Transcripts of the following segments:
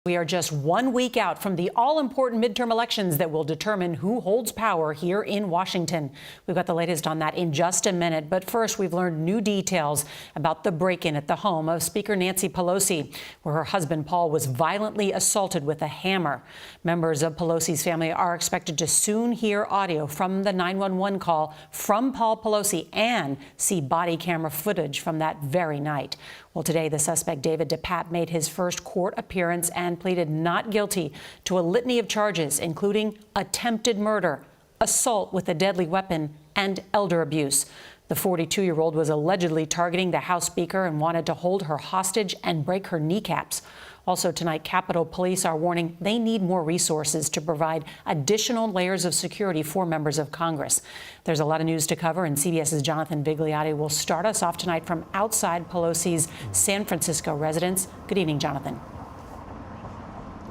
We are just 1 week out from the all-important midterm elections that will determine who holds power here in Washington. We've got the latest on that in just a minute. But first, we've learned new details about the break-in at the home of Speaker Nancy Pelosi, where her husband Paul was violently assaulted with a hammer. Members of Pelosi's family are expected to soon hear audio from the 911 call from Paul Pelosi and see body camera footage from that very night. Well, today, the suspect, David DePape, made his first court appearance and pleaded not guilty to a litany of charges, including attempted murder, assault with a deadly weapon, and elder abuse. The 42-year-old was allegedly targeting the House Speaker and wanted to hold her hostage and break her kneecaps. Also tonight, Capitol Police are warning they need more resources to provide additional layers of security for members of Congress. There's a lot of news to cover, and CBS's Jonathan Vigliotti will start us off tonight from outside Pelosi's San Francisco residence. Good evening, Jonathan.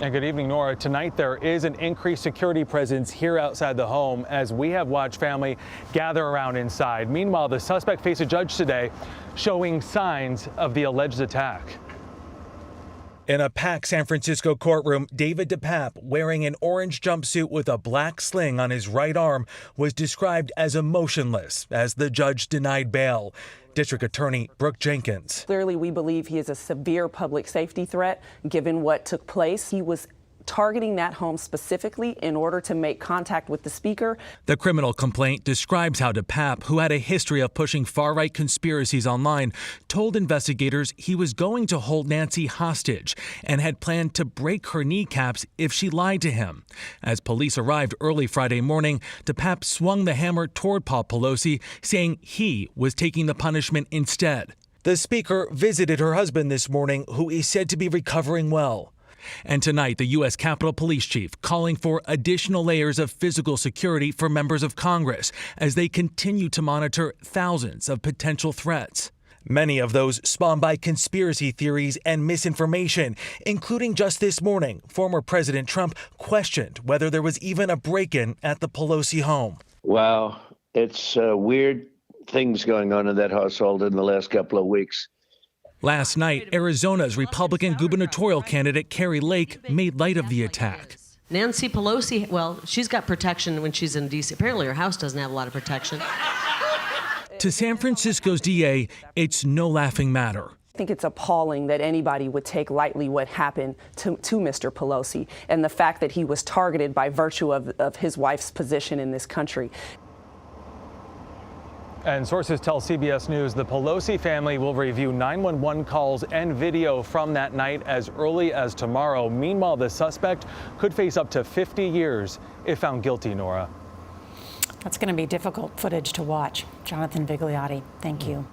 And good evening, Nora. Tonight, there is an increased security presence here outside the home as we have watched family gather around inside. Meanwhile, the suspect faced a judge today showing signs of the alleged attack. In a packed San Francisco courtroom, David DePape, wearing an orange jumpsuit with a black sling on his right arm, was described as emotionless as the judge denied bail. District Attorney Brooke Jenkins. Clearly, we believe he is a severe public safety threat, given what took place. He was targeting that home specifically in order to make contact with the speaker. The criminal complaint describes how DePape, who had a history of pushing far-right conspiracies online, told investigators he was going to hold Nancy hostage and had planned to break her kneecaps if she lied to him. As police arrived early Friday morning, DePape swung the hammer toward Paul Pelosi, saying he was taking the punishment instead. The speaker visited her husband this morning, who is said to be recovering well. And tonight, the U.S. Capitol Police Chief calling for additional layers of physical security for members of Congress as they continue to monitor thousands of potential threats. Many of those spawned by conspiracy theories and misinformation, including just this morning, former President Trump questioned whether there was even a break-in at the Pelosi home. Wow, it's weird things going on in that household in the last couple of weeks. Last night, Arizona's Republican gubernatorial candidate Kari Lake made light of the attack. Nancy Pelosi, well, she's got protection when she's in D.C. Apparently her house doesn't have a lot of protection. To San Francisco's DA, it's no laughing matter. I think it's appalling that anybody would take lightly what happened to Mr. Pelosi and the fact that he was targeted by virtue of his wife's position in this country. And sources tell CBS News the Pelosi family will review 911 calls and video from that night as early as tomorrow. Meanwhile, the suspect could face up to 50 years if found guilty, Nora. That's going to be difficult footage to watch. Jonathan Vigliotti, thank you.